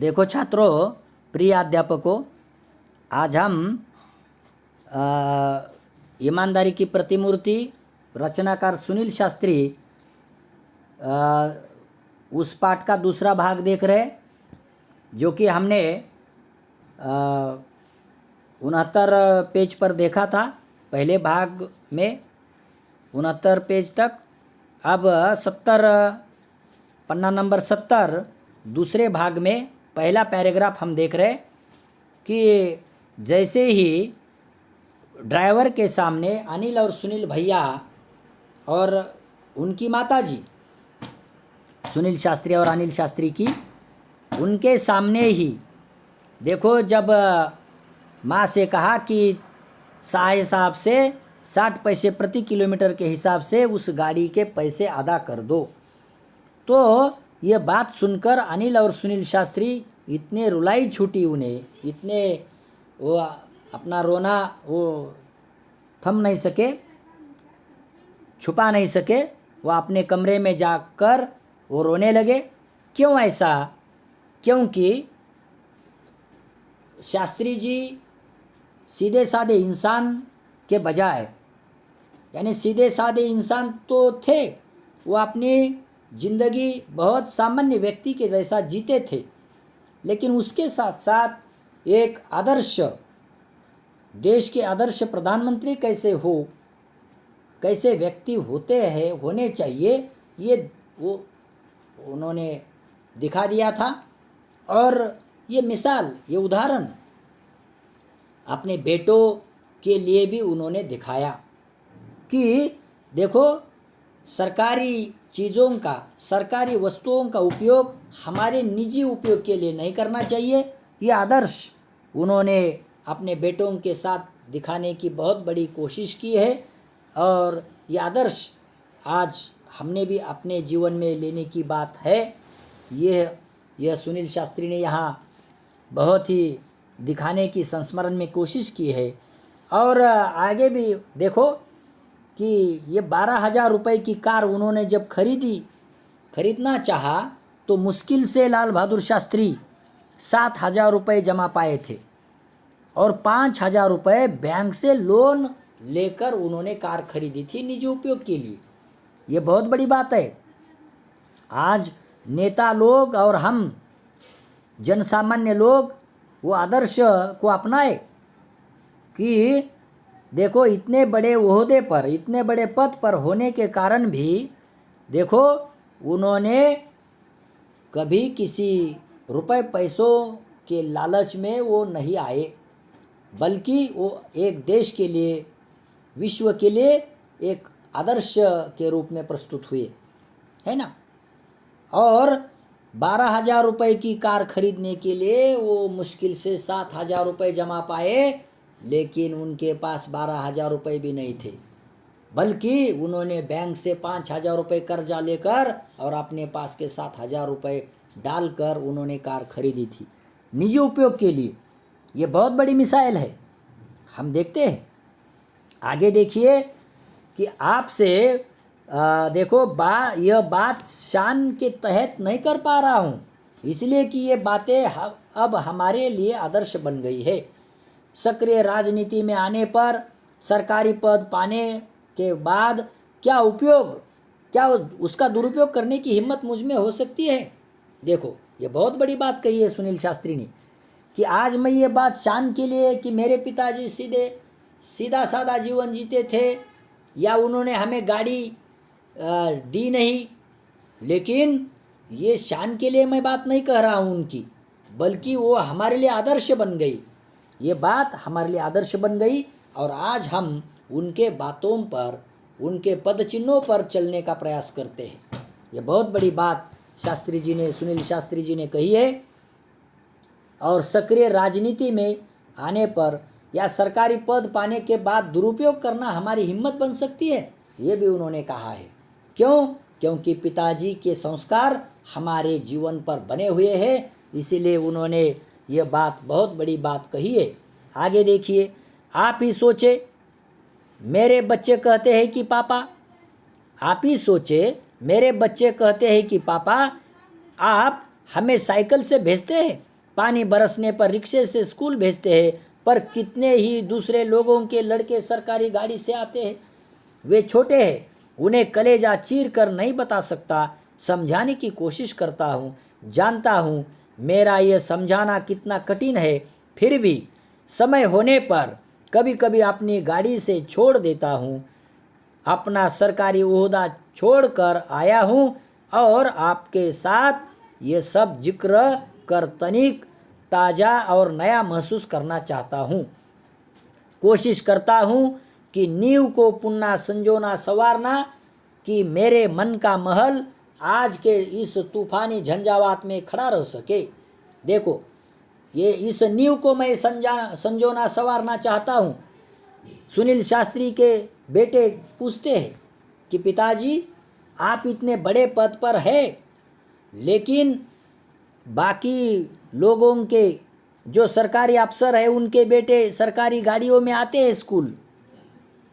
देखो छात्रों, प्रिय अध्यापकों, आज हम ईमानदारी की प्रतिमूर्ति रचनाकार सुनील शास्त्री उस पाठ का दूसरा भाग देख रहे, जो कि हमने 69 पेज पर देखा था। पहले भाग में 69 पेज तक। अब 70 पन्ना नंबर 70 दूसरे भाग में पहला पैराग्राफ हम देख रहे कि जैसे ही ड्राइवर के सामने अनिल और सुनील भैया और उनकी माताजी, सुनील शास्त्री और अनिल शास्त्री की, उनके सामने ही देखो, जब माँ से कहा कि साहब से 60 पैसे प्रति किलोमीटर के हिसाब से उस गाड़ी के पैसे अदा कर दो, तो ये बात सुनकर अनिल और सुनील शास्त्री इतने रुलाई छूटी उन्हें, इतने वो अपना रोना वो थम नहीं सके, छुपा नहीं सके। वो अपने कमरे में जाकर वो रोने लगे। क्यों ऐसा? क्योंकि शास्त्री जी सीधे साधे इंसान के बजाय, यानी सीधे साधे इंसान तो थे, वो अपनी ज़िंदगी बहुत सामान्य व्यक्ति के जैसा जीते थे, लेकिन उसके साथ साथ एक आदर्श, देश के आदर्श प्रधानमंत्री कैसे हो, कैसे व्यक्ति होते हैं, होने चाहिए, ये वो उन्होंने दिखा दिया था। और ये मिसाल, ये उदाहरण अपने बेटों के लिए भी उन्होंने दिखाया कि देखो, सरकारी चीज़ों का, सरकारी वस्तुओं का उपयोग हमारे निजी उपयोग के लिए नहीं करना चाहिए। ये आदर्श उन्होंने अपने बेटों के साथ दिखाने की बहुत बड़ी कोशिश की है, और ये आदर्श आज हमने भी अपने जीवन में लेने की बात है। यह सुनील शास्त्री ने यहाँ बहुत ही दिखाने की, संस्मरण में कोशिश की है। और आगे भी देखो कि ये 12,000 रुपये की कार उन्होंने जब खरीदना चाहा, तो मुश्किल से लाल बहादुर शास्त्री 7,000 रुपये जमा पाए थे, और 5,000 रुपये बैंक से लोन लेकर उन्होंने कार खरीदी थी निजी उपयोग के लिए। ये बहुत बड़ी बात है। आज नेता लोग और हम जनसामान्य लोग वो आदर्श को अपनाए कि देखो, इतने बड़े ओहदे पर, इतने बड़े पद पर होने के कारण भी देखो, उन्होंने कभी किसी रुपए पैसों के लालच में वो नहीं आए, बल्कि वो एक देश के लिए, विश्व के लिए एक आदर्श के रूप में प्रस्तुत हुए, है ना। और 12,000 रुपये की कार खरीदने के लिए वो मुश्किल से 7,000 रुपये जमा पाए, लेकिन उनके पास 12,000 रुपये भी नहीं थे, बल्कि उन्होंने बैंक से 5,000 रुपये कर्जा लेकर और अपने पास के 7,000 रुपये डालकर उन्होंने कार खरीदी थी निजी उपयोग के लिए। ये बहुत बड़ी मिसाल है। हम देखते हैं आगे। देखिए कि आपसे देखो, यह बात शान के तहत नहीं कर पा रहा हूँ, इसलिए कि ये बातें अब हमारे लिए आदर्श बन गई है। सक्रिय राजनीति में आने पर, सरकारी पद पाने के बाद क्या उपयोग, क्या उसका दुरुपयोग करने की हिम्मत मुझ में हो सकती है? देखो, ये बहुत बड़ी बात कही है सुनील शास्त्री ने कि आज मैं ये बात शान के लिए कि मेरे पिताजी सीधा साधा जीवन जीते थे, या उन्होंने हमें गाड़ी दी नहीं, लेकिन ये शान के लिए मैं बात नहीं कह रहा हूँ उनकी, बल्कि वो हमारे लिए आदर्श बन गई। ये बात हमारे लिए आदर्श बन गई, और आज हम उनके बातों पर, उनके पद चिन्हों पर चलने का प्रयास करते हैं। ये बहुत बड़ी बात शास्त्री जी ने, सुनील शास्त्री जी ने कही है। और सक्रिय राजनीति में आने पर या सरकारी पद पाने के बाद दुरुपयोग करना हमारी हिम्मत बन सकती है, ये भी उन्होंने कहा है। क्यों? क्योंकि पिताजी के संस्कार हमारे जीवन पर बने हुए हैं, इसीलिए उन्होंने ये बात, बहुत बड़ी बात कही है। आगे देखिए, आप ही सोचे, मेरे बच्चे कहते हैं कि पापा, आप ही सोचे, मेरे बच्चे कहते हैं कि पापा आप हमें साइकिल से भेजते हैं, पानी बरसने पर रिक्शे से स्कूल भेजते हैं, पर कितने ही दूसरे लोगों के लड़के सरकारी गाड़ी से आते हैं। वे छोटे हैं, उन्हें कलेजा चीर कर नहीं बता सकता, समझाने की कोशिश करता हूँ। जानता हूँ मेरा ये समझाना कितना कठिन है, फिर भी समय होने पर कभी कभी अपनी गाड़ी से छोड़ देता हूँ। अपना सरकारी ओहदा छोड़कर आया हूँ और आपके साथ ये सब जिक्र कर तनिक ताज़ा और नया महसूस करना चाहता हूँ। कोशिश करता हूँ कि नींव को पुनः संजोना संवारना, कि मेरे मन का महल आज के इस तूफानी झंझावात में खड़ा रह सके। देखो, ये इस नींव को मैं संजोना संवारना चाहता हूँ। सुनील शास्त्री के बेटे पूछते हैं कि पिताजी, आप इतने बड़े पद पर हैं, लेकिन बाकी लोगों के जो सरकारी अफसर है उनके बेटे सरकारी गाड़ियों में आते हैं स्कूल,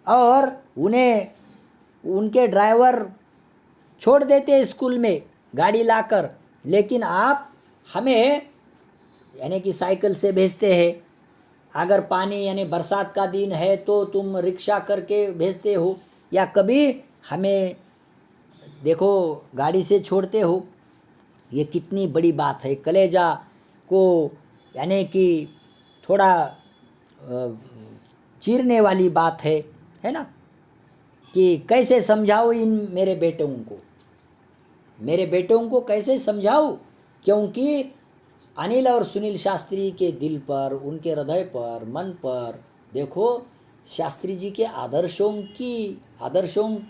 और उन्हें उनके ड्राइवर छोड़ देते हैं स्कूल में गाड़ी लाकर, लेकिन आप हमें यानी कि साइकिल से भेजते हैं। अगर पानी यानी बरसात का दिन है तो तुम रिक्शा करके भेजते हो, या कभी हमें देखो गाड़ी से छोड़ते हो। ये कितनी बड़ी बात है, कलेजा को यानी कि थोड़ा चीरने वाली बात है ना, कि कैसे समझाओ इन मेरे बेटों को कैसे समझाऊं, क्योंकि अनिल और सुनील शास्त्री के दिल पर, उनके हृदय पर, मन पर देखो शास्त्री जी के आदर्शों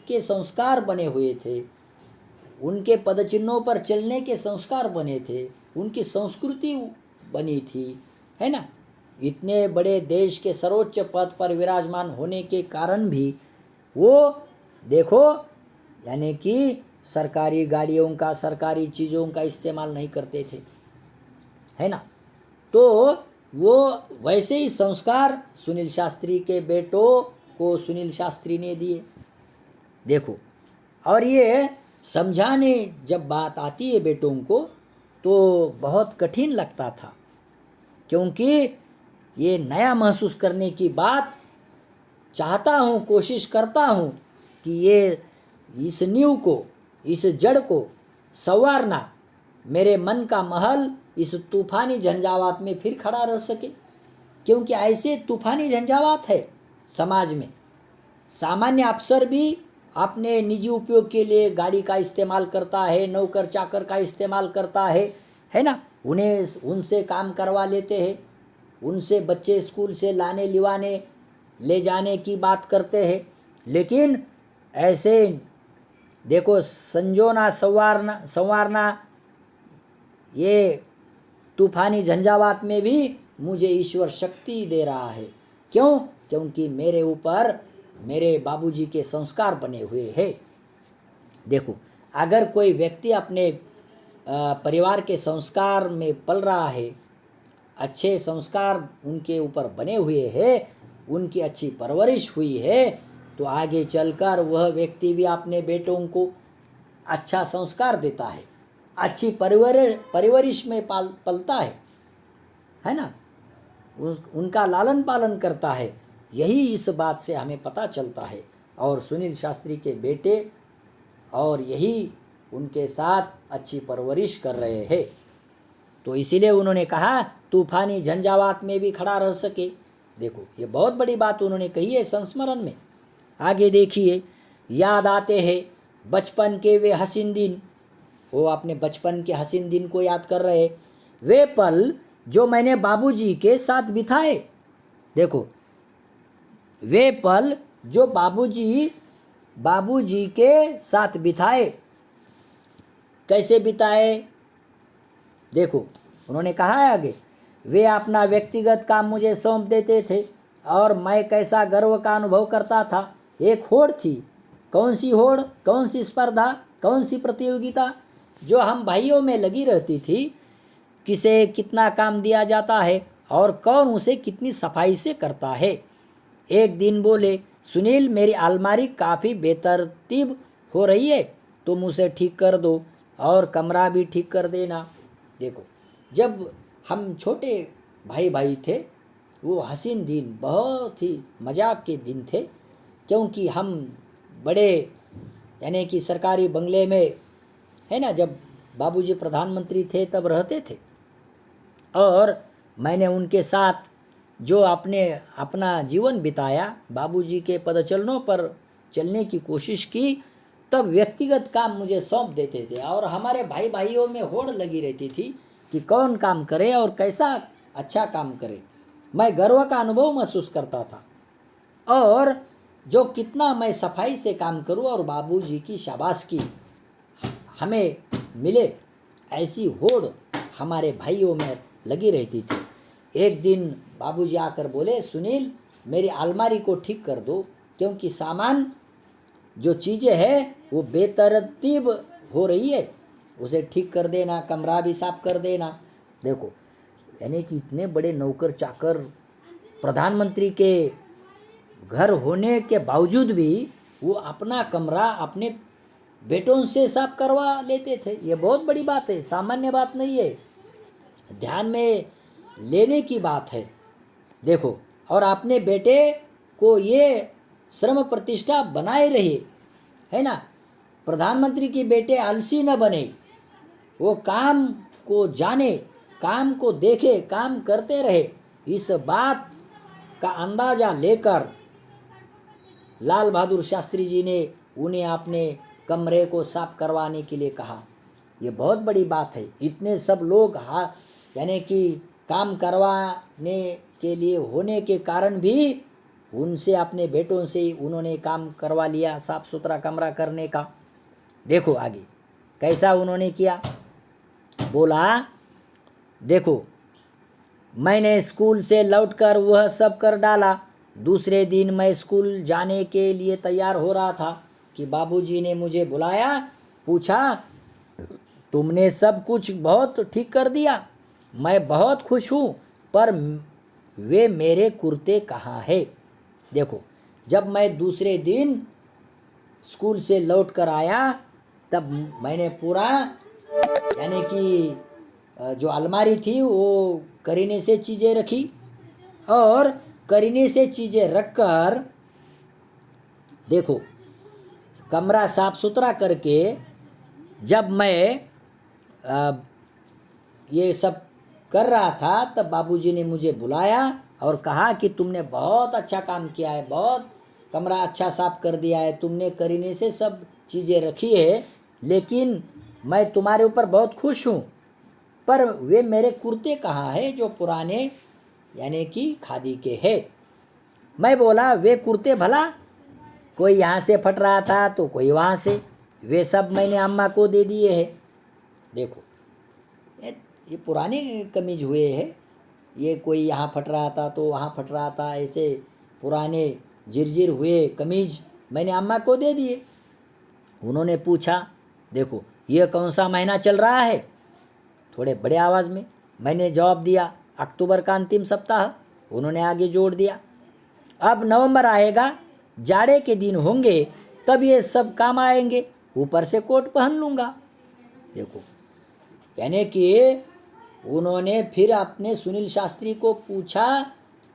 के संस्कार बने हुए थे, उनके पदचिन्हों पर चलने के संस्कार बने थे, उनकी संस्कृति बनी थी, है ना। इतने बड़े देश के सर्वोच्च पद पर विराजमान होने के कारण भी वो देखो यानी कि सरकारी गाड़ियों का, सरकारी चीज़ों का इस्तेमाल नहीं करते थे, है ना। तो वो वैसे ही संस्कार सुनील शास्त्री के बेटों को सुनील शास्त्री ने दिए, देखो। और ये समझाने जब बात आती है बेटों को तो बहुत कठिन लगता था, क्योंकि ये नया महसूस करने की बात चाहता हूँ, कोशिश करता हूँ कि ये इस नींव को, इस जड़ को संवारना, मेरे मन का महल इस तूफानी झंझावात में फिर खड़ा रह सके। क्योंकि ऐसे तूफानी झंझावात है समाज में। सामान्य अफसर भी अपने निजी उपयोग के लिए गाड़ी का इस्तेमाल करता है, नौकर चाकर का इस्तेमाल करता है ना। उन्हें उनसे काम करवा लेते हैं, उनसे बच्चे स्कूल से लाने लिवाने ले जाने की बात करते हैं, लेकिन ऐसे देखो संजोना संवारना ये तूफानी झंझावात में भी मुझे ईश्वर शक्ति दे रहा है। क्यों? क्योंकि मेरे ऊपर मेरे बाबूजी के संस्कार बने हुए हैं। देखो, अगर कोई व्यक्ति अपने परिवार के संस्कार में पल रहा है, अच्छे संस्कार उनके ऊपर बने हुए हैं, उनकी अच्छी परवरिश हुई है, तो आगे चलकर वह व्यक्ति भी अपने बेटों को अच्छा संस्कार देता है, अच्छी परवरिश में पलता है ना, उनका लालन पालन करता है। यही इस बात से हमें पता चलता है। और सुनील शास्त्री के बेटे और यही उनके साथ अच्छी परवरिश कर रहे हैं, तो इसीलिए उन्होंने कहा तूफानी झंझावात में भी खड़ा रह सके। देखो, ये बहुत बड़ी बात उन्होंने कही है संस्मरण में। आगे देखिए, याद आते हैं बचपन के वे हसीन दिन। वो अपने बचपन के हसीन दिन को याद कर रहे, वे पल जो मैंने बाबूजी के साथ बिताए। देखो, वे पल जो बाबूजी के साथ बिताए, कैसे बिताए? देखो, उन्होंने कहा है आगे, वे अपना व्यक्तिगत काम मुझे सौंप देते थे और मैं कैसा गर्व का अनुभव करता था। एक होड़ थी। कौन सी होड़? कौन सी स्पर्धा? कौन सी प्रतियोगिता जो हम भाइयों में लगी रहती थी? किसे कितना काम दिया जाता है और कौन उसे कितनी सफाई से करता है। एक दिन बोले, सुनील मेरी अलमारी काफ़ी बेतरतीब हो रही है, तुम उसे ठीक कर दो और कमरा भी ठीक कर देना। देखो, जब हम छोटे भाई भाई थे, वो हसीन दिन, बहुत ही मजाक के दिन थे, क्योंकि हम बड़े यानी कि सरकारी बंगले में, है ना, जब बाबूजी प्रधानमंत्री थे तब रहते थे। और मैंने उनके साथ जो आपने अपना जीवन बिताया, बाबूजी के पदचरणों पर चलने की कोशिश की, तब व्यक्तिगत काम मुझे सौंप देते थे और हमारे भाई भाइयों में होड़ लगी रहती थी कि कौन काम करे और कैसा अच्छा काम करे। मैं गर्व का अनुभव महसूस करता था और जो कितना मैं सफाई से काम करूं और बाबूजी की शाबाशी हमें मिले, ऐसी होड़ हमारे भाइयों में लगी रहती थी। एक दिन बाबूजी आकर बोले, सुनील मेरी अलमारी को ठीक कर दो, क्योंकि सामान जो चीज़ें हैं वो बेतरतीब हो रही है, उसे ठीक कर देना, कमरा भी साफ कर देना। देखो, यानी कि इतने बड़े नौकर चाकर प्रधानमंत्री के घर होने के बावजूद भी वो अपना कमरा अपने बेटों से साफ करवा लेते थे। ये बहुत बड़ी बात है, सामान्य बात नहीं है, ध्यान में लेने की बात है। देखो, और अपने बेटे को ये श्रम प्रतिष्ठा बनाए रहे, है ना, प्रधानमंत्री के बेटे आलसी न बने, वो काम को जाने, काम को देखे, काम करते रहे। इस बात का अंदाजा लेकर लाल बहादुर शास्त्री जी ने उन्हें अपने कमरे को साफ करवाने के लिए कहा। ये बहुत बड़ी बात है। इतने सब लोग यानी कि काम करवाने के लिए होने के कारण भी उनसे, अपने बेटों से उन्होंने काम करवा लिया, साफ सुथरा कमरा करने का। देखो आगे कैसा उन्होंने किया। बोला, देखो मैंने स्कूल से लौटकर वह सब कर डाला। दूसरे दिन मैं स्कूल जाने के लिए तैयार हो रहा था कि बाबूजी ने मुझे बुलाया, पूछा, तुमने सब कुछ बहुत ठीक कर दिया, मैं बहुत खुश हूँ, पर वे मेरे कुर्ते कहाँ हैं। देखो, जब मैं दूसरे दिन स्कूल से लौट कर आया तब मैंने पूरा यानी कि जो अलमारी थी वो करीने से चीज़ें रखी और करीने से चीज़ें रखकर, देखो, कमरा साफ सुथरा करके जब मैं ये सब कर रहा था तब बाबूजी ने मुझे बुलाया और कहा कि तुमने बहुत अच्छा काम किया है, बहुत कमरा अच्छा साफ कर दिया है, तुमने करीने से सब चीज़ें रखी है, लेकिन मैं तुम्हारे ऊपर बहुत खुश हूँ, पर वे मेरे कुर्ते कहाँ हैं जो पुराने यानी कि खादी के हैं। मैं बोला, वे कुर्ते भला कोई यहाँ से फट रहा था तो कोई वहाँ से, वे सब मैंने अम्मा को दे दिए हैं। देखो, ये पुराने कमीज हुए हैं, ये कोई यहाँ फट रहा था तो वहाँ फट रहा था, ऐसे पुराने जिरजिर हुए कमीज मैंने अम्मा को दे दिए। उन्होंने पूछा, देखो ये कौन सा महीना चल रहा है, थोड़े बड़े आवाज़ में। मैंने जवाब दिया, अक्टूबर का अंतिम सप्ताह। उन्होंने आगे जोड़ दिया, अब नवंबर आएगा, जाड़े के दिन होंगे, तब ये सब काम आएंगे, ऊपर से कोट पहन लूँगा। देखो, यानी कि उन्होंने फिर अपने सुनील शास्त्री को पूछा,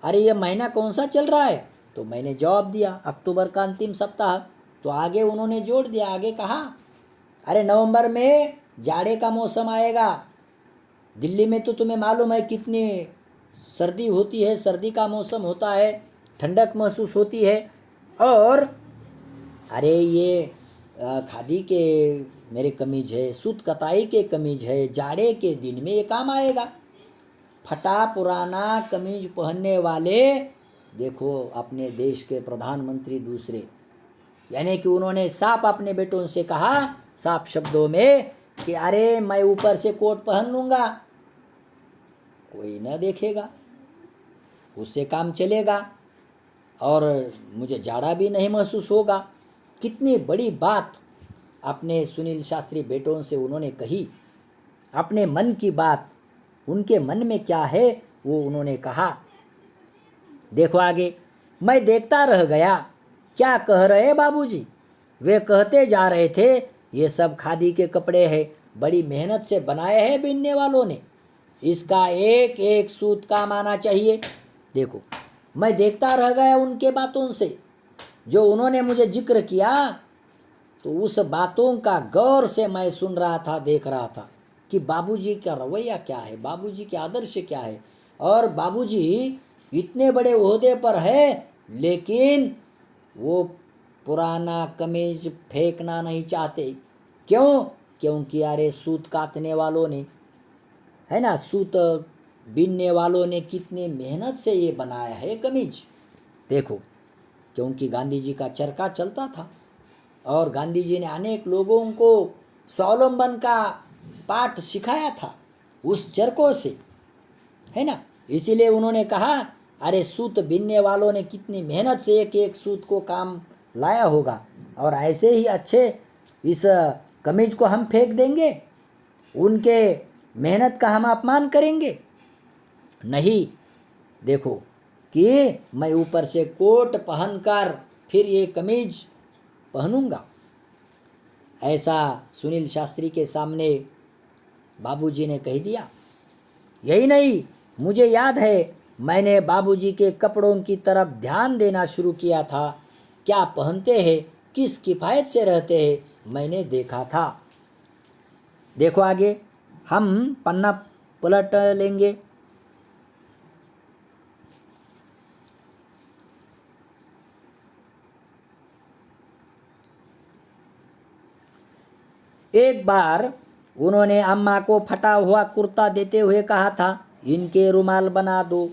अरे ये महीना कौन सा चल रहा है, तो मैंने जवाब दिया, अक्टूबर का अंतिम सप्ताह। तो आगे उन्होंने जोड़ दिया, आगे कहा, अरे नवंबर में जाड़े का मौसम आएगा, दिल्ली में तो तुम्हें मालूम है कितनी सर्दी होती है, सर्दी का मौसम होता है, ठंडक महसूस होती है, और अरे ये खादी के मेरे कमीज है, सूत कताई के कमीज है, जाड़े के दिन में ये काम आएगा। फटा पुराना कमीज पहनने वाले, देखो अपने देश के प्रधानमंत्री दूसरे, यानी कि उन्होंने साफ अपने बेटों से कहा, साफ शब्दों में, कि अरे मैं ऊपर से कोट पहन लूँगा, कोई न देखेगा, उससे काम चलेगा और मुझे जाड़ा भी नहीं महसूस होगा। कितनी बड़ी बात अपने सुनील शास्त्री बेटों से उन्होंने कही, अपने मन की बात, उनके मन में क्या है वो उन्होंने कहा। देखो आगे, मैं देखता रह गया, क्या कह रहे बाबूजी। वे कहते जा रहे थे, ये सब खादी के कपड़े हैं, बड़ी मेहनत से बनाए हैं बिनने वालों ने, इसका एक एक सूत काम आना चाहिए। देखो, मैं देखता रह गया उनके बातों से, जो उन्होंने मुझे जिक्र किया, तो उस बातों का गौर से मैं सुन रहा था, देख रहा था कि बाबूजी का रवैया क्या है, बाबूजी के आदर्श क्या है। और बाबूजी इतने बड़े ओहदे पर है, लेकिन वो पुराना कमीज फेंकना नहीं चाहते। क्यों? क्योंकि अरे सूत काटने वालों ने, है ना, सूत बीनने वालों ने कितनी मेहनत से ये बनाया है कमीज। देखो, क्योंकि गांधी जी का चरखा चलता था और गांधी जी ने अनेक लोगों को स्वावलंबन का पाठ सिखाया था उस चरखों से, है ना। इसीलिए उन्होंने कहा, अरे सूत बीनने वालों ने कितनी मेहनत से एक एक सूत को काम लाया होगा, और ऐसे ही अच्छे इस कमीज को हम फेंक देंगे, उनके मेहनत का हम अपमान करेंगे? नहीं। देखो कि मैं ऊपर से कोट पहनकर फिर ये कमीज पहनूंगा, ऐसा सुनील शास्त्री के सामने बाबूजी ने कह दिया। यही नहीं, मुझे याद है मैंने बाबूजी के कपड़ों की तरफ ध्यान देना शुरू किया था, क्या पहनते हैं, किस किफ़ायत से रहते हैं, मैंने देखा था। देखो आगे हम पन्ना पलट लेंगे। एक बार उन्होंने अम्मा को फटा हुआ कुर्ता देते हुए कहा था, इनके रुमाल बना दो।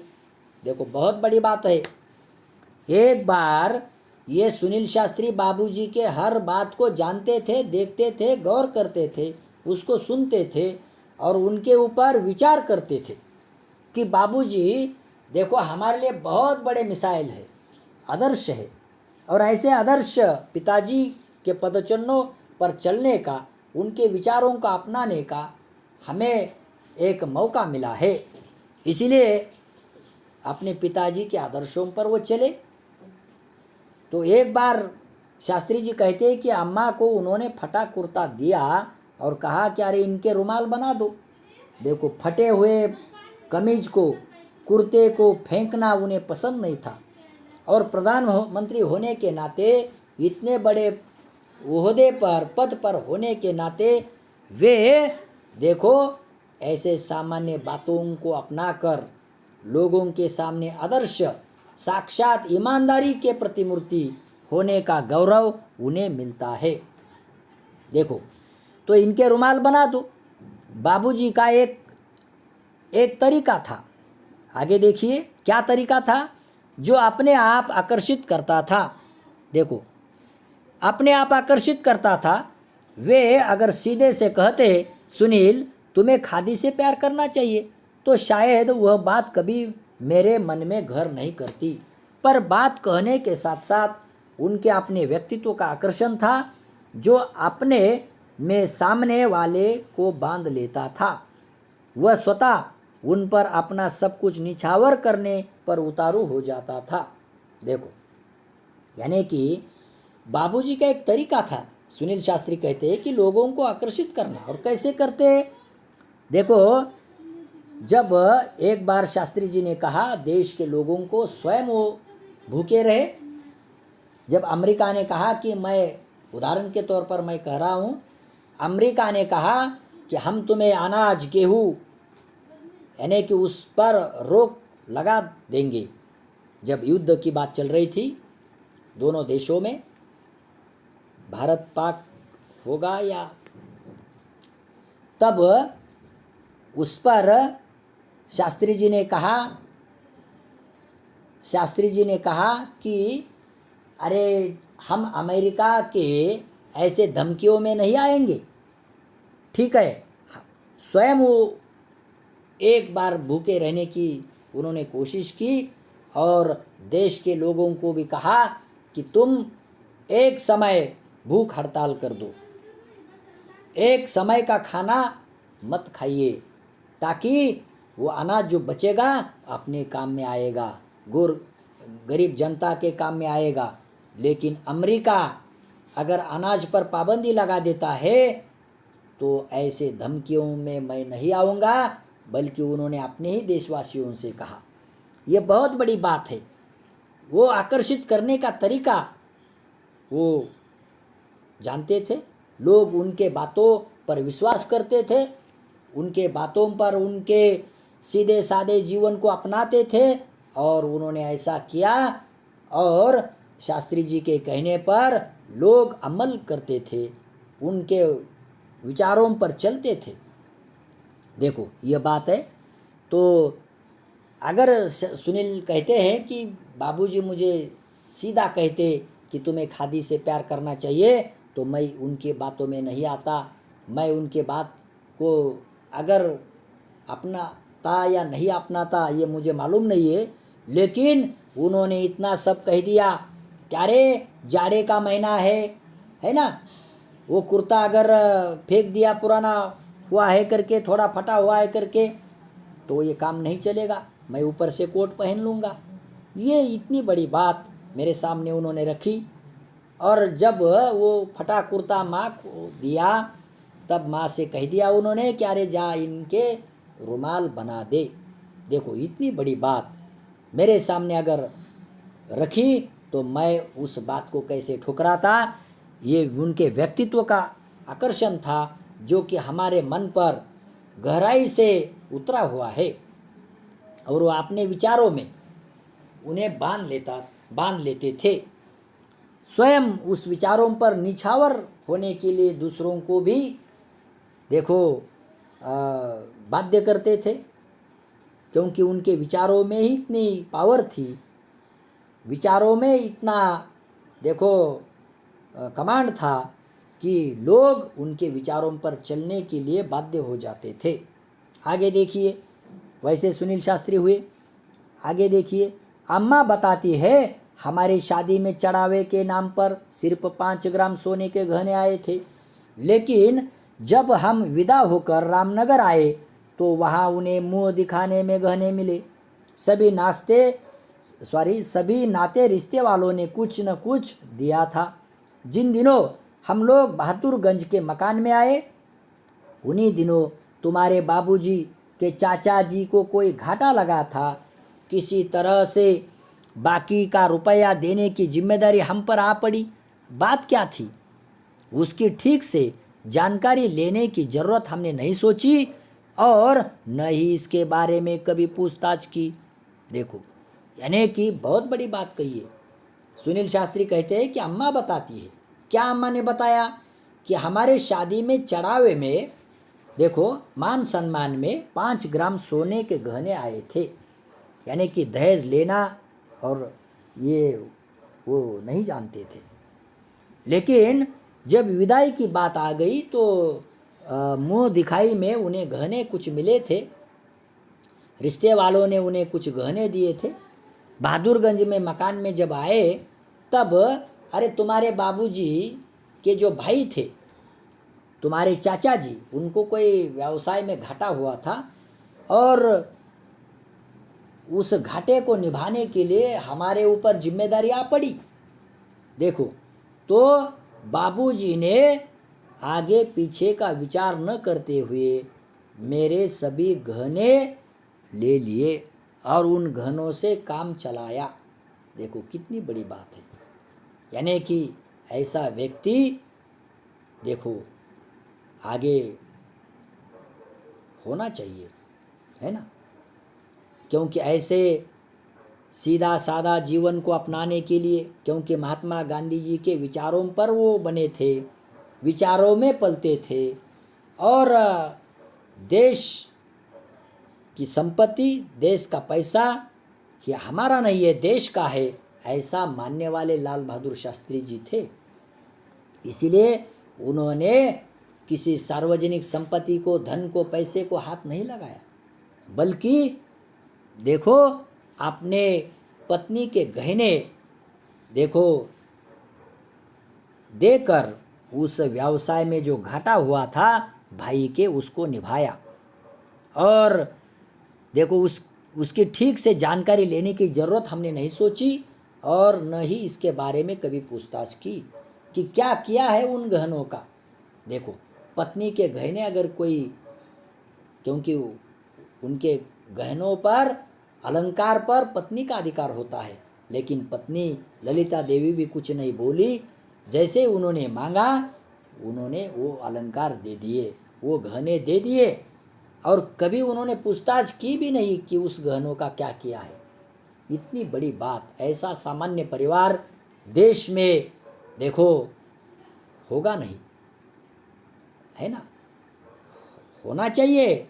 देखो, बहुत बड़ी बात है। एक बार ये सुनील शास्त्री बाबूजी के हर बात को जानते थे, देखते थे, गौर करते थे, उसको सुनते थे और उनके ऊपर विचार करते थे कि बाबूजी देखो हमारे लिए बहुत बड़े मिसाइल है, आदर्श है। और ऐसे आदर्श पिताजी के पदचिन्हों पर चलने का, उनके विचारों का अपनाने का हमें एक मौका मिला है। इसीलिए अपने पिताजी के आदर्शों पर वो चले। तो एक बार शास्त्री जी कहते हैं कि अम्मा को उन्होंने फटा कुर्ता दिया और कहा कि अरे इनके रुमाल बना दो। देखो, फटे हुए कमीज को, कुर्ते को फेंकना उन्हें पसंद नहीं था, और प्रधानमंत्री होने के नाते, इतने बड़े ओहदे पर, पद पर होने के नाते वे देखो ऐसे सामान्य बातों को अपनाकर लोगों के सामने आदर्श, साक्षात ईमानदारी के प्रतिमूर्ति होने का गौरव उन्हें मिलता है। देखो, तो इनके रुमाल बना दो, बाबूजी का एक तरीका था। आगे देखिए क्या तरीका था, जो अपने आप आकर्षित करता था। देखो, अपने आप आकर्षित करता था। वे अगर सीधे से कहते, सुनील तुम्हें खादी से प्यार करना चाहिए, तो शायद वह बात कभी मेरे मन में घर नहीं करती। पर बात कहने के साथ साथ उनके अपने व्यक्तित्व का आकर्षण था, जो अपने में सामने वाले को बांध लेता था। वह स्वतः उन पर अपना सब कुछ निछावर करने पर उतारू हो जाता था। देखो, यानी कि बाबूजी का एक तरीका था। सुनील शास्त्री कहते हैं कि लोगों को आकर्षित करना, और कैसे करते? देखो, जब एक बार शास्त्री जी ने कहा देश के लोगों को स्वयं वो भूखे रहे, जब अमेरिका ने कहा कि मैं, उदाहरण के तौर पर मैं कह रहा हूँ, अमेरिका ने कहा कि हम तुम्हें अनाज, गेहूँ, यानी कि उस पर रोक लगा देंगे, जब युद्ध की बात चल रही थी दोनों देशों में, भारत पाक होगा या, तब उस पर शास्त्री जी ने कहा कि अरे हम अमेरिका के ऐसे धमकियों में नहीं आएंगे, ठीक है। स्वयं वो एक बार भूखे रहने की उन्होंने कोशिश की और देश के लोगों को भी कहा कि तुम एक समय भूख हड़ताल कर दो, एक समय का खाना मत खाइए, ताकि वो अनाज जो बचेगा अपने काम में आएगा, गरीब जनता के काम में आएगा। लेकिन अमेरिका अगर अनाज पर पाबंदी लगा देता है तो ऐसे धमकियों में मैं नहीं आऊँगा, बल्कि उन्होंने अपने ही देशवासियों से कहा। ये बहुत बड़ी बात है। वो आकर्षित करने का तरीका वो जानते थे। लोग उनके बातों पर विश्वास करते थे, उनके बातों पर उनके सीधे साधे जीवन को अपनाते थे, और उन्होंने ऐसा किया और शास्त्री जी के कहने पर लोग अमल करते थे, उनके विचारों पर चलते थे। देखो ये बात है। तो अगर सुनील कहते हैं कि बाबूजी मुझे सीधा कहते कि तुम्हें खादी से प्यार करना चाहिए, तो मैं उनकी बातों में नहीं आता। मैं उनके बात को अगर अपनाता या नहीं अपनाता ये मुझे मालूम नहीं है, लेकिन उन्होंने इतना सब कह दिया कि अरे जाड़े का महीना है ना, वो कुर्ता अगर फेंक दिया पुराना हुआ है करके, थोड़ा फटा हुआ है करके, तो ये काम नहीं चलेगा, मैं ऊपर से कोट पहन लूँगा। ये इतनी बड़ी बात मेरे सामने उन्होंने रखी। और जब वो फटा कुर्ता माँ को दिया, तब माँ से कह दिया उन्होंने कि अरे जा इनके रुमाल बना दे। देखो इतनी बड़ी बात मेरे सामने अगर रखी तो मैं उस बात को कैसे ठुकराता। ये उनके व्यक्तित्व का आकर्षण था जो कि हमारे मन पर गहराई से उतरा हुआ है, और वो अपने विचारों में उन्हें बांध लेते थे। स्वयं उस विचारों पर निछावर होने के लिए दूसरों को भी देखो बाध्य करते थे, क्योंकि उनके विचारों में ही इतनी पावर थी, विचारों में इतना देखो कमांड था कि लोग उनके विचारों पर चलने के लिए बाध्य हो जाते थे। आगे देखिए, वैसे सुनील शास्त्री हुए। आगे देखिए, अम्मा बताती है हमारी शादी में चढ़ावे के नाम पर सिर्फ 5 ग्राम सोने के गहने आए थे, लेकिन जब हम विदा होकर रामनगर आए तो वहाँ उन्हें मुंह दिखाने में गहने मिले। सभी नाते रिश्ते वालों ने कुछ न कुछ दिया था। जिन दिनों हम लोग बहादुरगंज के मकान में आए, उन्हीं दिनों तुम्हारे बाबूजी के चाचा जी को कोई घाटा लगा था। किसी तरह से बाकी का रुपया देने की जिम्मेदारी हम पर आ पड़ी। बात क्या थी उसकी ठीक से जानकारी लेने की ज़रूरत हमने नहीं सोची और न ही इसके बारे में कभी पूछताछ की। देखो यानी कि बहुत बड़ी बात कही है। सुनील शास्त्री कहते हैं कि अम्मा बताती है। क्या अम्मा ने बताया कि हमारे शादी में चढ़ावे में देखो मान सम्मान में 5 ग्राम सोने के गहने आए थे, यानी कि दहेज लेना और ये वो नहीं जानते थे। लेकिन जब विदाई की बात आ गई तो मुंह दिखाई में उन्हें गहने कुछ मिले थे, रिश्ते वालों ने उन्हें कुछ गहने दिए थे। बहादुरगंज में मकान में जब आए तब अरे तुम्हारे बाबूजी के जो भाई थे, तुम्हारे चाचा जी, उनको कोई व्यवसाय में घाटा हुआ था और उस घाटे को निभाने के लिए हमारे ऊपर जिम्मेदारी आ पड़ी। देखो तो बाबूजी ने आगे पीछे का विचार न करते हुए मेरे सभी गहने ले लिए और उन गहनों से काम चलाया। देखो कितनी बड़ी बात है। यानी कि ऐसा व्यक्ति देखो आगे होना चाहिए, है ना, क्योंकि ऐसे सीधा सादा जीवन को अपनाने के लिए, क्योंकि महात्मा गांधी जी के विचारों पर वो बने थे, विचारों में पलते थे और देश की संपत्ति, देश का पैसा ये हमारा नहीं है देश का है, ऐसा मानने वाले लाल बहादुर शास्त्री जी थे। इसीलिए उन्होंने किसी सार्वजनिक संपत्ति को, धन को, पैसे को हाथ नहीं लगाया, बल्कि देखो अपने पत्नी के गहने देखो देकर उस व्यवसाय में जो घाटा हुआ था भाई के, उसको निभाया। और देखो उसकी ठीक से जानकारी लेने की ज़रूरत हमने नहीं सोची और न ही इसके बारे में कभी पूछताछ की कि क्या किया है उन गहनों का। देखो पत्नी के गहने अगर कोई, क्योंकि उनके गहनों पर, अलंकार पर पत्नी का अधिकार होता है। लेकिन पत्नी ललिता देवी भी कुछ नहीं बोली। जैसे उन्होंने मांगा, उन्होंने वो अलंकार दे दिए, वो गहने दे दिए, और कभी उन्होंने पूछताछ की भी नहीं कि उस गहनों का क्या किया है। इतनी बड़ी बात, ऐसा सामान्य परिवार देश में देखो होगा नहीं, है ना? होना चाहिए,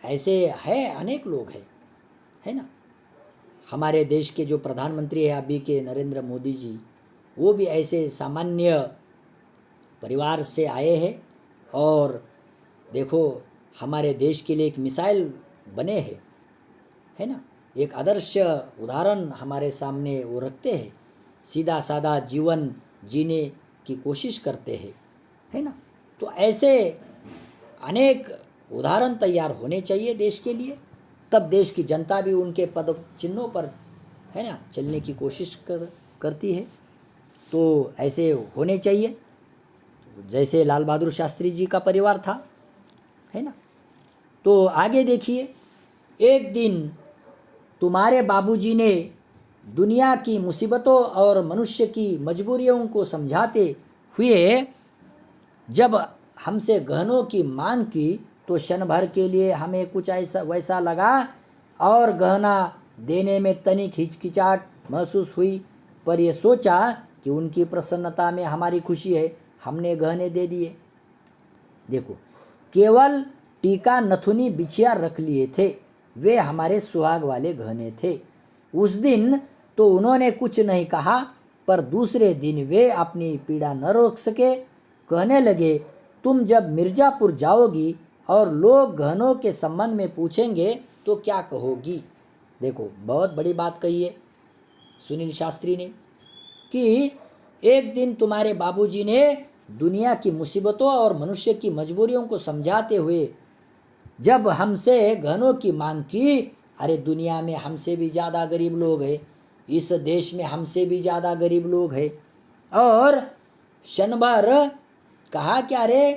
ऐसे है, अनेक लोग हैं, है ना? हमारे देश के जो प्रधानमंत्री है अभी के, नरेंद्र मोदी जी, वो भी ऐसे सामान्य परिवार से आए हैं, और देखो हमारे देश के लिए एक मिसाइल बने हैं, है ना? एक आदर्श उदाहरण हमारे सामने वो रखते हैं, सीधा साधा जीवन जीने की कोशिश करते हैं, है ना? तो ऐसे अनेक उदाहरण तैयार होने चाहिए देश के लिए, तब देश की जनता भी उनके पद चिन्हों पर, है ना, चलने की कोशिश करती है। तो ऐसे होने चाहिए, जैसे लाल बहादुर शास्त्री जी का परिवार था, है ना? तो आगे देखिए, एक दिन तुम्हारे बाबूजी ने दुनिया की मुसीबतों और मनुष्य की मजबूरियों को समझाते हुए जब हमसे गहनों की मांग की, तो क्षण भर के लिए हमें कुछ ऐसा वैसा लगा और गहना देने में तनिक हिचकिचाहट महसूस हुई, पर यह सोचा कि उनकी प्रसन्नता में हमारी खुशी है, हमने गहने दे दिए। देखो, केवल टीका नथुनी बिछिया रख लिए थे, वे हमारे सुहाग वाले गहने थे। उस दिन तो उन्होंने कुछ नहीं कहा, पर दूसरे दिन वे अपनी पीड़ा न रोक सके, कहने लगे, तुम जब मिर्जापुर जाओगी और लोग गहनों के संबंध में पूछेंगे तो क्या कहोगी? देखो, बहुत बड़ी बात कही है सुनील शास्त्री ने, कि एक दिन तुम्हारे बाबूजी ने दुनिया की मुसीबतों और मनुष्य की मजबूरियों को समझाते हुए जब हमसे गहनों की मांग की, अरे दुनिया में हमसे भी ज़्यादा गरीब लोग हैं, इस देश में हमसे भी ज़्यादा गरीब लोग हैं, और क्षण भर कहा क्या रे,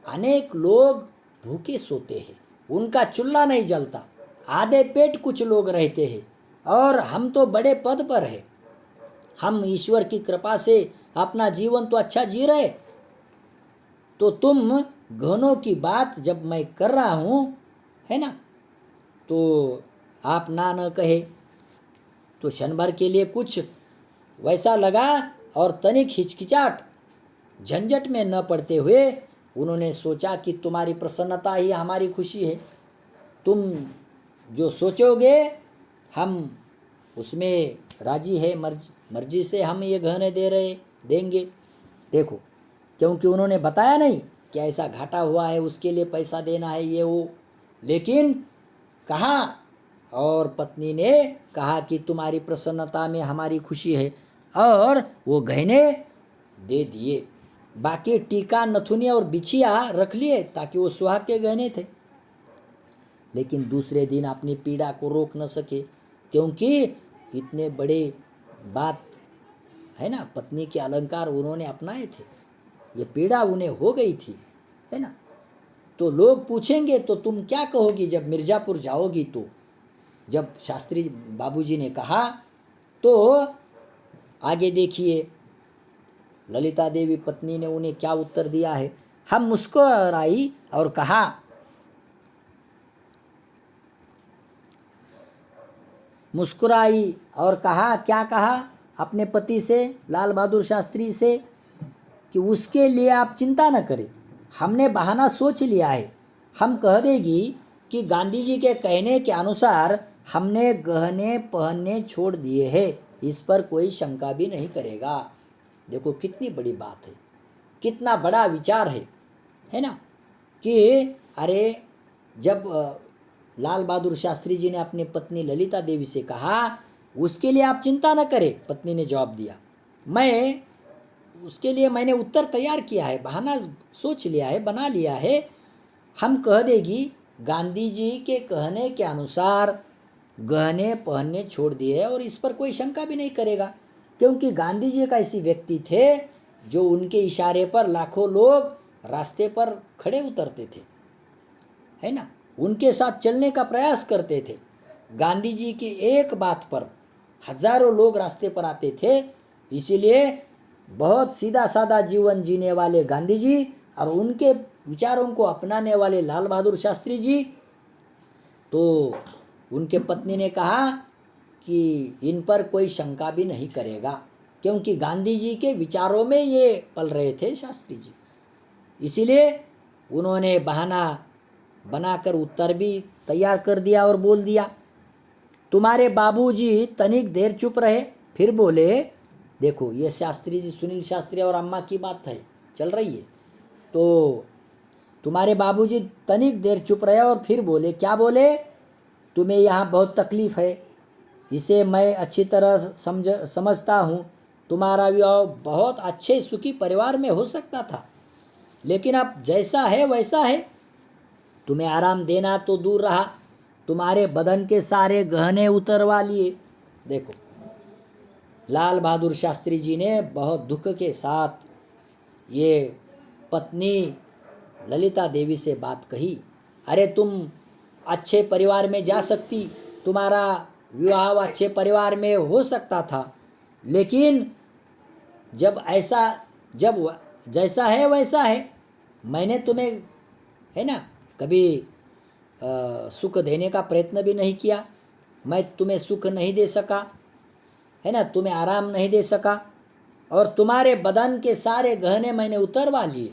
अनेक लोग भूखे सोते हैं, उनका चूल्हा नहीं जलता, आधे पेट कुछ लोग रहते हैं, और हम तो बड़े पद पर हैं, हम ईश्वर की कृपा से अपना जीवन तो अच्छा जी रहे, तो तुम गहनों की बात जब मैं कर रहा हूँ, है ना, तो आप ना न कहे। तो क्षण भर के लिए कुछ वैसा लगा, और तनिक हिचकिचाहट झंझट में न पड़ते हुए उन्होंने सोचा कि तुम्हारी प्रसन्नता ही हमारी खुशी है, तुम जो सोचोगे हम उसमें राजी है, मर्जी से हम ये गहने देंगे। देखो, क्योंकि उन्होंने बताया नहीं कि ऐसा घाटा हुआ है, उसके लिए पैसा देना है, ये वो, लेकिन कहा, और पत्नी ने कहा कि तुम्हारी प्रसन्नता में हमारी खुशी है, और वो गहने दे दिए। बाकी टीका नथुनी और बिछिया रख लिए ताकि वो सुहाग के गहने थे। लेकिन दूसरे दिन अपनी पीड़ा को रोक न सके, क्योंकि इतने बड़े बात है ना, पत्नी के अलंकार उन्होंने अपनाए थे, ये पीड़ा उन्हें हो गई थी, है ना? तो लोग पूछेंगे तो तुम क्या कहोगी जब मिर्जापुर जाओगी? तो जब शास्त्री बाबूजी ने कहा, तो आगे देखिए ललिता देवी पत्नी ने उन्हें क्या उत्तर दिया है। हम मुस्कुराई और कहा, क्या कहा अपने पति से, लाल बहादुर शास्त्री से, कि उसके लिए आप चिंता न करें, हमने बहाना सोच लिया है, हम कह देगी कि गांधी जी के कहने के अनुसार हमने गहने पहनने छोड़ दिए हैं, इस पर कोई शंका भी नहीं करेगा। देखो कितनी बड़ी बात है, कितना बड़ा विचार है ना, कि अरे जब लाल बहादुर शास्त्री जी ने अपनी पत्नी ललिता देवी से कहा, उसके लिए आप चिंता न करें, पत्नी ने जवाब दिया, मैं उसके लिए मैंने उत्तर तैयार किया है, बहाना सोच लिया है, बना लिया है, हम कह देगी गांधी जी के कहने के अनुसार गहने पहनने छोड़ दिए, और इस पर कोई शंका भी नहीं करेगा, क्योंकि गांधी जी एक ऐसी व्यक्ति थे जो उनके इशारे पर लाखों लोग रास्ते पर खड़े उतरते थे, है ना? उनके साथ चलने का प्रयास करते थे। गांधी जी की एक बात पर हजारों लोग रास्ते पर आते थे। इसीलिए बहुत सीधा साधा जीवन जीने वाले गांधी जी और उनके विचारों को अपनाने वाले लाल बहादुर शास्त्री जी, तो उनके पत्नी ने कहा कि इन पर कोई शंका भी नहीं करेगा, क्योंकि गांधी जी के विचारों में ये पल रहे थे शास्त्री जी। इसीलिए उन्होंने बहाना बनाकर उत्तर भी तैयार कर दिया और बोल दिया। तुम्हारे बाबूजी तनिक देर चुप रहे, फिर बोले। देखो ये शास्त्री जी, सुनील शास्त्री और अम्मा की बात है चल रही है। तो तुम्हारे बाबूजी तनिक देर चुप रहे और फिर बोले। क्या बोले? तुम्हें यहाँ बहुत तकलीफ है, इसे मैं अच्छी तरह समझता हूँ। तुम्हारा विवाह बहुत अच्छे सुखी परिवार में हो सकता था, लेकिन अब जैसा है वैसा है। तुम्हें आराम देना तो दूर रहा, तुम्हारे बदन के सारे गहने उतरवा लिए। देखो लाल बहादुर शास्त्री जी ने बहुत दुख के साथ ये पत्नी ललिता देवी से बात कही। अरे तुम अच्छे परिवार में जा सकती, तुम्हारा विवाह अच्छे परिवार में हो सकता था, लेकिन जब जैसा है वैसा है। मैंने तुम्हें, है ना, कभी सुख देने का प्रयत्न भी नहीं किया। मैं तुम्हें सुख नहीं दे सका, है ना, तुम्हें आराम नहीं दे सका, और तुम्हारे बदन के सारे गहने मैंने उतरवा लिए।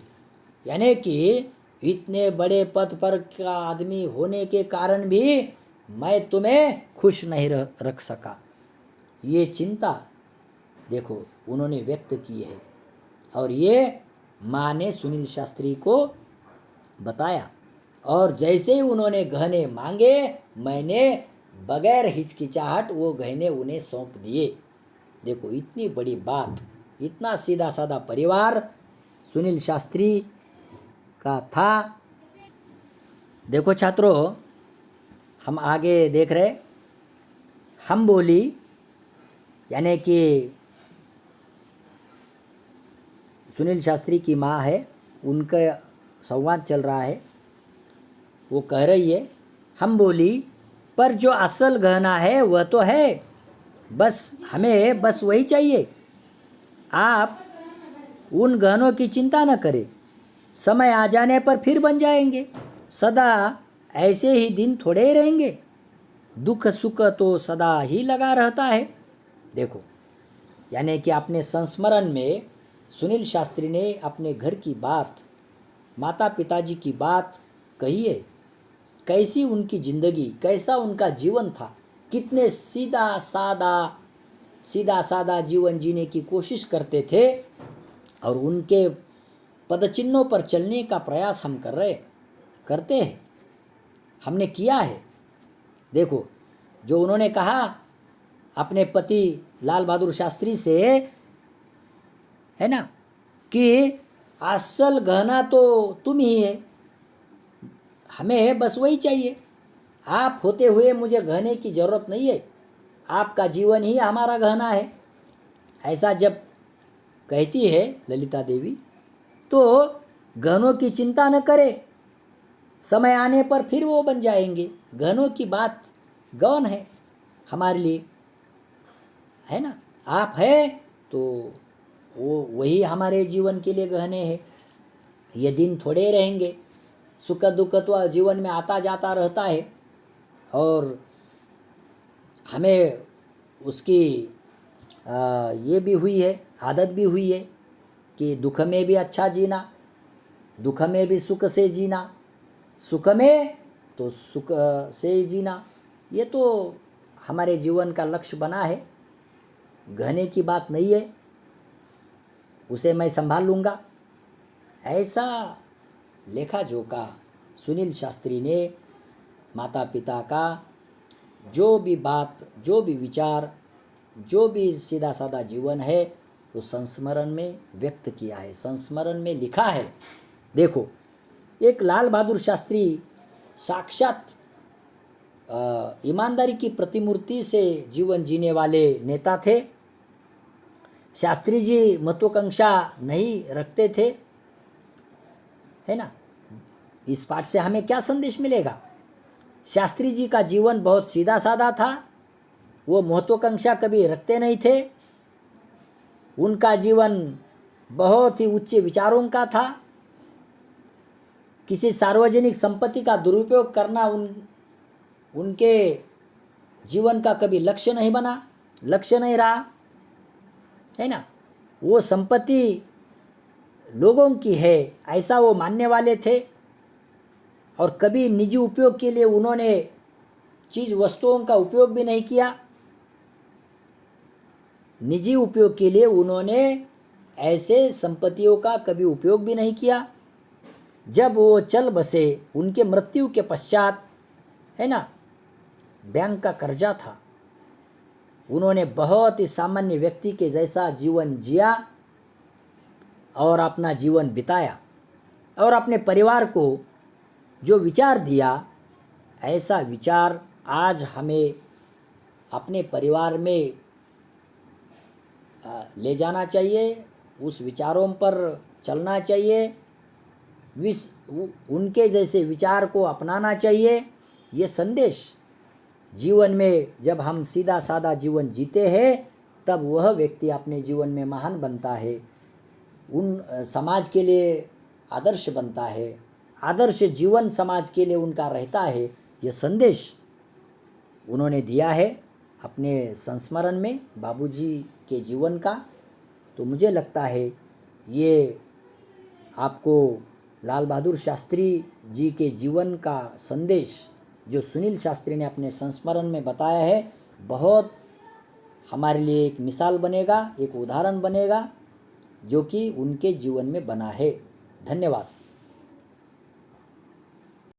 यानी कि इतने बड़े पद पर का आदमी होने के कारण भी मैं तुम्हें खुश नहीं रख सका। ये चिंता देखो उन्होंने व्यक्त की है, और ये माँ ने सुनील शास्त्री को बताया। और जैसे ही उन्होंने गहने मांगे, मैंने बगैर हिचकिचाहट वो गहने उन्हें सौंप दिए। देखो इतनी बड़ी बात, इतना सीधा साधा परिवार सुनील शास्त्री का था। देखो छात्रों, हम आगे देख रहे। हम बोली यानी कि सुनील शास्त्री की माँ है, उनका संवाद चल रहा है। वो कह रही है, हम बोली पर जो असल गहना है वह तो है, बस हमें बस वही चाहिए। आप उन गहनों की चिंता न करें, समय आ जाने पर फिर बन जाएंगे। सदा ऐसे ही दिन थोड़े ही रहेंगे, दुख सुख तो सदा ही लगा रहता है। देखो यानी कि अपने संस्मरण में सुनील शास्त्री ने अपने घर की बात, माता पिताजी की बात कही है। कैसी उनकी ज़िंदगी, कैसा उनका जीवन था, कितने सीधा सादा जीवन जीने की कोशिश करते थे, और उनके पदचिन्हों पर चलने का प्रयास हम करते हैं, हमने किया है। देखो जो उन्होंने कहा अपने पति लाल बहादुर शास्त्री से, है ना, कि असल गहना तो तुम ही है, हमें बस वही चाहिए। आप होते हुए मुझे गहने की ज़रूरत नहीं है, आपका जीवन ही हमारा गहना है। ऐसा जब कहती है ललिता देवी, तो गहनों की चिंता न करे, समय आने पर फिर वो बन जाएंगे। गहनों की बात गौन है हमारे लिए, है ना। आप है तो वो वही हमारे जीवन के लिए गहने हैं। ये दिन थोड़े रहेंगे, सुख दुख तो जीवन में आता जाता रहता है, और हमें उसकी ये भी हुई है, आदत भी हुई है कि दुख में भी अच्छा जीना, दुख में भी सुख से जीना, सुख में तो सुख से जीना। ये तो हमारे जीवन का लक्ष्य बना है। गहने की बात नहीं है, उसे मैं संभाल लूँगा, ऐसा लेखा जोखा सुनील शास्त्री ने माता पिता का जो भी बात, जो भी विचार, जो भी सीधा साधा जीवन है, वो संस्मरण में व्यक्त किया है, संस्मरण में लिखा है। देखो एक लाल बहादुर शास्त्री साक्षात ईमानदारी की प्रतिमूर्ति से जीवन जीने वाले नेता थे। शास्त्री जी महत्वाकांक्षा नहीं रखते थे, है ना। इस पाठ से हमें क्या संदेश मिलेगा? शास्त्री जी का जीवन बहुत सीधा साधा था। वो महत्वाकांक्षा कभी रखते नहीं थे। उनका जीवन बहुत ही उच्च विचारों का था। किसी सार्वजनिक संपत्ति का दुरुपयोग करना उनके जीवन का कभी लक्ष्य नहीं बना, लक्ष्य नहीं रहा, है ना। वो संपत्ति लोगों की है ऐसा वो मानने वाले थे। और कभी निजी उपयोग के लिए उन्होंने चीज़ वस्तुओं का उपयोग भी नहीं किया। निजी उपयोग के लिए उन्होंने ऐसे संपत्तियों का कभी उपयोग भी नहीं किया। जब वो चल बसे, उनके मृत्यु के पश्चात, है ना, बैंक का कर्जा था। उन्होंने बहुत ही सामान्य व्यक्ति के जैसा जीवन जिया और अपना जीवन बिताया और अपने परिवार को जो विचार दिया, ऐसा विचार आज हमें अपने परिवार में ले जाना चाहिए। उस विचारों पर चलना चाहिए। उनके जैसे विचार को अपनाना चाहिए। ये संदेश जीवन में जब हम सीधा साधा जीवन जीते हैं, तब वह व्यक्ति अपने जीवन में महान बनता है, उन समाज के लिए आदर्श बनता है। आदर्श जीवन समाज के लिए उनका रहता है। ये संदेश उन्होंने दिया है अपने संस्मरण में बाबूजी के जीवन का। तो मुझे लगता है ये आपको लाल बहादुर शास्त्री जी के जीवन का संदेश जो सुनील शास्त्री ने अपने संस्मरण में बताया है, बहुत हमारे लिए एक मिसाल बनेगा, एक उदाहरण बनेगा जो कि उनके जीवन में बना है। धन्यवाद।